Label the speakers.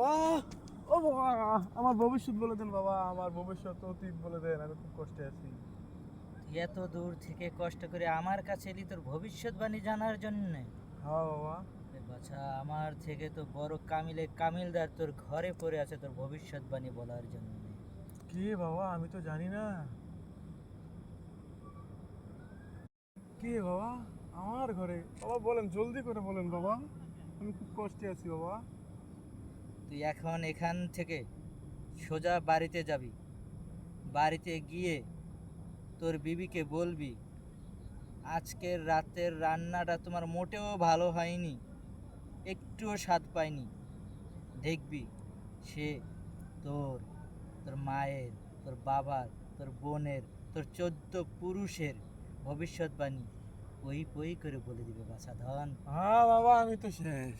Speaker 1: বাবা, ও বাবা, আমার ভবিষ্যৎ বলে দেন বাবা, আমার ভবিষ্যৎ অতীত বলে দেন, আমি খুব কষ্টে আছি।
Speaker 2: তুই এত দূর থেকে কষ্ট করে আমার কাছে এলি তোর ভবিষ্যৎবাণী জানার জন্যে?
Speaker 1: হ্যাঁ বাবা।
Speaker 2: এ বাছা, আমার থেকে তো বড় কামিলে কামিলদার তোর ঘরে পড়ে আছে তোর ভবিষ্যৎবাণী বলার জন্য।
Speaker 1: কে বাবা, আমি তো জানি না। কে বাবা? আমার ঘরে? বাবা বলেন, জলদি করে বলেন বাবা, আমি খুব কষ্টে আছি বাবা।
Speaker 2: তুই এখন এখান থেকে সোজা বাড়িতে যাবি। বাড়িতে গিয়ে তোর বিবিকে বলবি আজকের রাতের রান্নাটা তোমার মোটেও ভালো হয়নি, একটুও স্বাদ পায়নি। দেখবি সে তোর, তোর মায়ের, তোর বাবার, তোর বোনের, তোর 14 পুরুষের ভবিষ্যৎবাণী ওই পই করে বলে দিবে বাছা ধন।
Speaker 1: হ্যাঁ বাবা, আমি তো শেষ।